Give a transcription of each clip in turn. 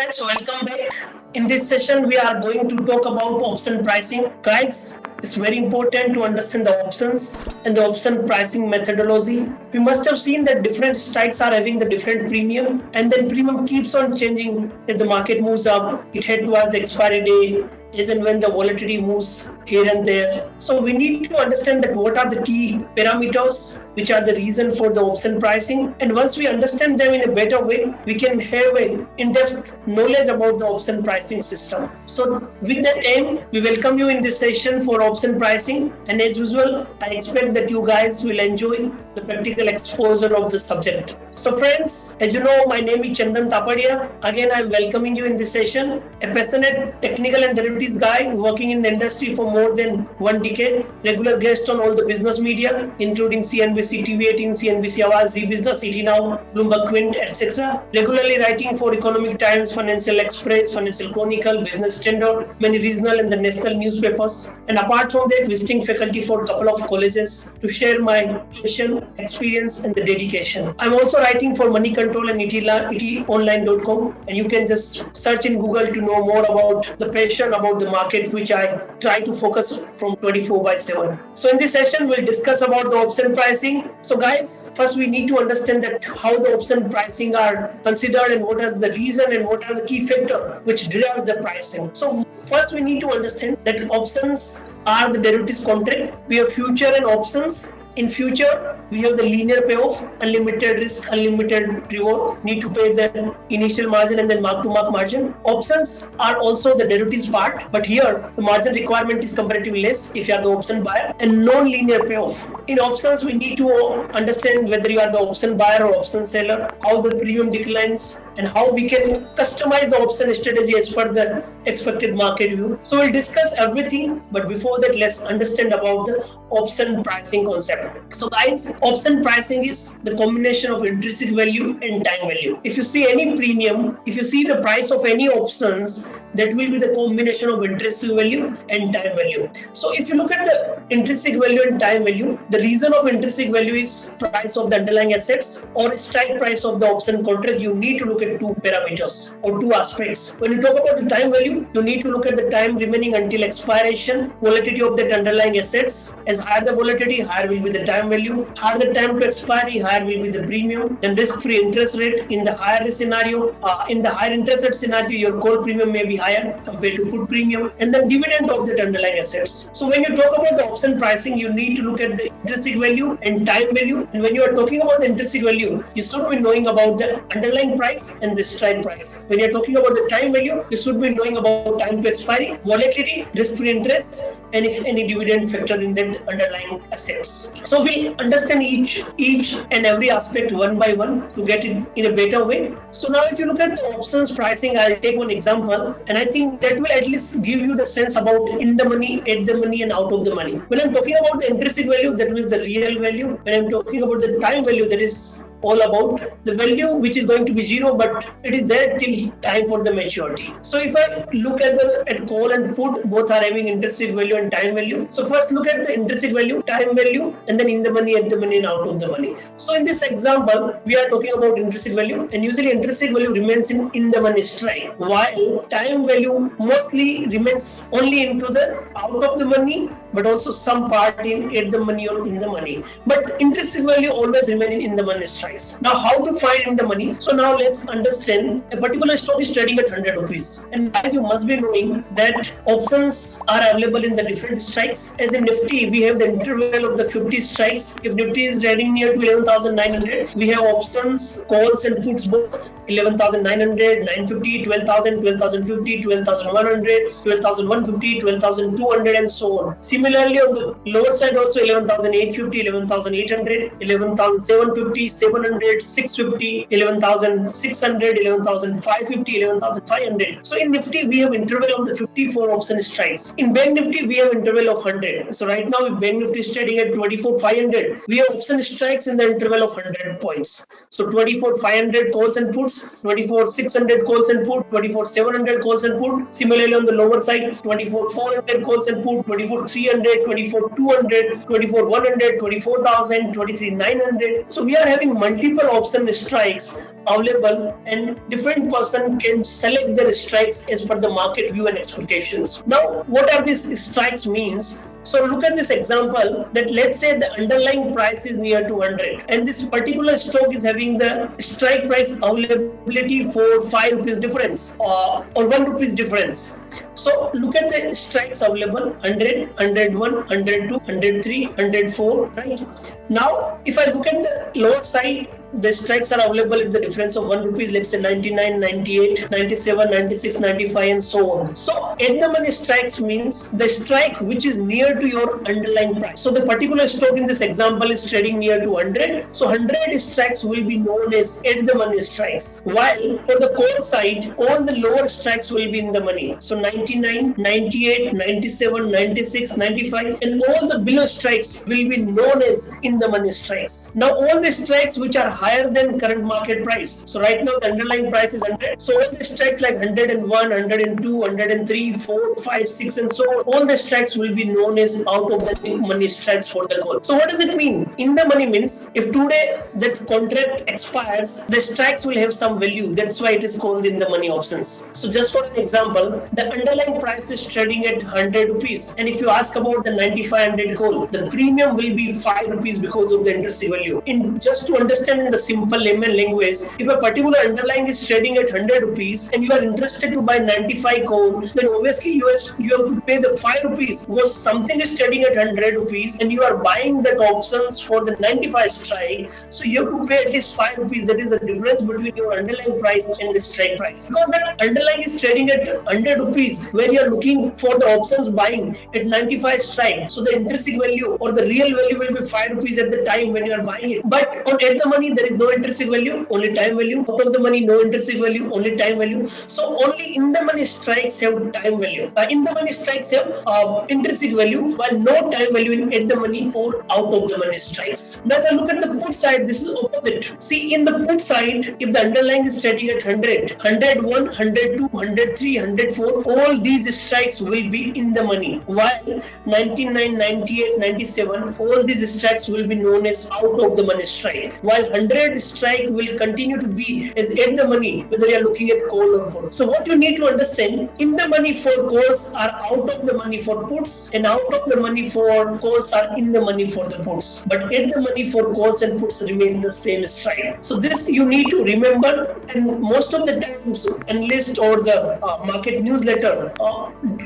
friends, welcome back. In this session, we are going to talk about option pricing. Guys, it's very important to understand the options and the option pricing methodology. We must have seen that different strikes are having the different premium, and then premium keeps on changing as the market moves up. It head towards the expiry day, as and when the volatility moves here and there. So we need to understand that what are the key parameters which are the reason for the option pricing, and once we understand them in a better way, we can have a in-depth knowledge about the option pricing system. So with that aim, we welcome you in this session for option pricing, and as usual, I expect that you guys will enjoy the practical exposure of the subject. So friends, as you know, my name is Chandan Tapadia. Again, I am welcoming you in this session, a passionate technical and derivatives guy working in the industry for more than 1 decade, regular guest on all the business media, including CNBC TV18, CNBC Awaaz, Zee Business, ET Now, Bloomberg Quint, etc. Regularly writing for Economic Times, Financial Express, Financial Chronicle, Business Standard, many regional and the national newspapers. And apart from that, visiting faculty for a couple of colleges to share my passion, experience, and the dedication. I'm also writing for Money Control and etonline.com, and you can just search in Google to know more about the passion about the market, which I try to focus from 24/7. So in this session, we'll discuss about the option pricing. So guys, first we need to understand that how the option pricing are considered and what is the reason and what are the key factors which derive the pricing. So first we need to understand that options are the derivatives contract. We have future and options. In future, we have the linear payoff, unlimited risk, unlimited reward, need to pay the initial margin and then mark-to-mark margin. Options are also the derivatives part, but here the margin requirement is comparatively less if you are the option buyer, and non-linear payoff. In options, we need to understand whether you are the option buyer or option seller, how the premium declines, and how we can customize the option strategy as per the expected market view. So we'll discuss everything, but before that, let's understand about the option pricing concept. So guys, option pricing is the combination of intrinsic value and time value. If you see any premium, if you see the price of any options, that will be the combination of intrinsic value and time value. So if you look at the intrinsic value and time value, the reason of intrinsic value is price of the underlying assets or strike price of the option contract. You need to look at two parameters or two aspects. When you talk about the time value, you need to look at the time remaining until expiration, volatility of that underlying assets. As higher the volatility, higher will be the time value. Higher the time to expiry, higher will be the premium. Then risk-free interest rate in the higher risk scenario. In the higher interest rate scenario, your call premium may be higher compared to put premium, and then dividend of that underlying assets. So when you talk about the option pricing, you need to look at the intrinsic value and time value. And when you are talking about the intrinsic value, you should be knowing about the underlying price and the strike price. When you are talking about the time value, you should be knowing about time to expiry, volatility, risk-free interest, and if any dividend factor in that underlying assets. So we understand each and every aspect one by one to get it in a better way. So now if you look at the options pricing, I'll take one example, and I think that will at least give you the sense about in the money, at the money, and out of the money. When I'm talking about the intrinsic value, that means the real value. When I'm talking about the time value, that is all about the value which is going to be zero, but it is there till time for the maturity. So if I look at call and put, both are having intrinsic value and time value. So first look at the intrinsic value, time value, and then in the money, at the money, and out of the money. So in this example, we are talking about intrinsic value, and usually intrinsic value remains in the money strike, while time value mostly remains only into the out of the money, but also some part in at the money or in the money. But intrinsic value always remain in the money strike. Now, how to find in the money? So now let's understand a particular stock is trading at 100 rupees, and as you must be knowing that options are available in the different strikes. As in Nifty, we have the interval of the 50 strikes. If Nifty is trading near to 11,900, we have options, calls, and puts both 11,900, 950, 12,000, 12,050, 12,100, 12,150, 12,200, and so on. Similarly, on the lower side also 11,850, 11,800, 11,750, 700, 650, 11,600, 11,550, 11,500. So in Nifty, we have interval of the 54 option strikes. In Bank Nifty, we have interval of 100. So right now, if Bank Nifty is trading at 24,500, we have option strikes in the interval of 100 points. So 24,500 calls and puts, 24,600 calls and put, 24,700 calls and put. Similarly, on the lower side, 24,400 calls and put, 24,300, 24,200, 24,100, 24,000, 23,900. So we are having multiple option strikes available, and different person can select their strikes as per the market view and expectations. Now, what are these strikes means? So look at this example that let's say the underlying price is near to 100 and this particular stock is having the strike price availability for 5 rupees difference or 1 rupees difference. So look at the strikes available 100, 101, 102, 103, 104, right? Now if I look at the lower side, the strikes are available at the difference of 1 rupees, let's say 99, 98, 97, 96, 95 and so on. So at the money strikes means the strike which is near to your underlying price. So the particular stock in this example is trading near to 100. So 100 strikes will be known as at the money strikes. While for the call side, all the lower strikes will be in the money. So 99, 98, 97, 96, 95 and all the below strikes will be known as in the money strikes. Now all the strikes which are higher than current market price. So right now the underlying price is 100. So all the strikes like 101, 102, 103, 4, 5, 6 and so on, all the strikes will be known as out of the money strikes for the call. So what does it mean? In the money means if today that contract expires, the strikes will have some value. That's why it is called in the money options. So just for an example, the underlying price is trading at 100 rupees and if you ask about the 9500 call, the premium will be 5 rupees because of the intrinsic value. In just to understand in the simple layman language, if a particular underlying is trading at 100 rupees and you are interested to buy 95 call, then obviously you have to pay the 5 rupees because something is trading at 100 rupees and you are buying that options for the 95 strike. So you have to pay at least 5 rupees. That is the difference between your underlying price and the strike price. Because that underlying is trading at 100 rupees where you are looking for the options buying at 95 strike. So the intrinsic value or the real value will be 5 rupees at the time when you are buying it. But on at the money there is no intrinsic value, only time value. Out of the money, no intrinsic value, only time value. So only in the money strikes have time value. In the money strikes have intrinsic value, while no time value in at the money or out of the money strikes. Now if I look at the put side, this is opposite. See in the put side, if the underlying is trading at 100, 101, 102, 103, 104, all these strikes will be in the money. While 99, 98, 97, all these strikes will be known as out of the money strike. While 100 strike will continue to be as at the money, whether you are looking at call or put. So what you need to understand, in the money for calls are out of the money for puts and out of the money for calls are in the money for the puts. But at the money for calls and puts remain the same strike. So this you need to remember, and most of the times analyst or the market newsletter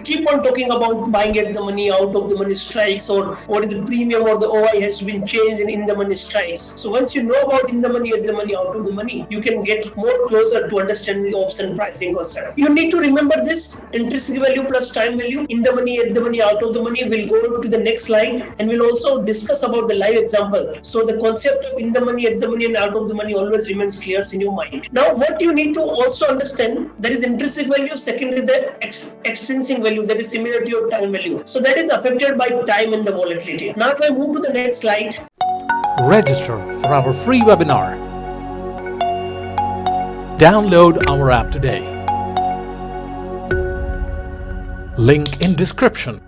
keep on talking about buying at the money, out of the money strikes, or what is the premium or the OI has been changed in the money strikes. So once you know about in the money, at the money, out of the money, you can get more closer to understanding the option pricing concept. You need to remember this intrinsic value plus time value, in the money, at the money, out of the money. We'll go to the next slide and we'll also discuss about the live example. So the concept of in the money, at the money and out of the money always remains clear in your mind. Now what you need to also understand, there is intrinsic value, second is the extrinsic value that is similar to your time value. So that is affected by time and the volatility. Now if I move to the next slide. Register for our free webinar. Download our app today. Link in description.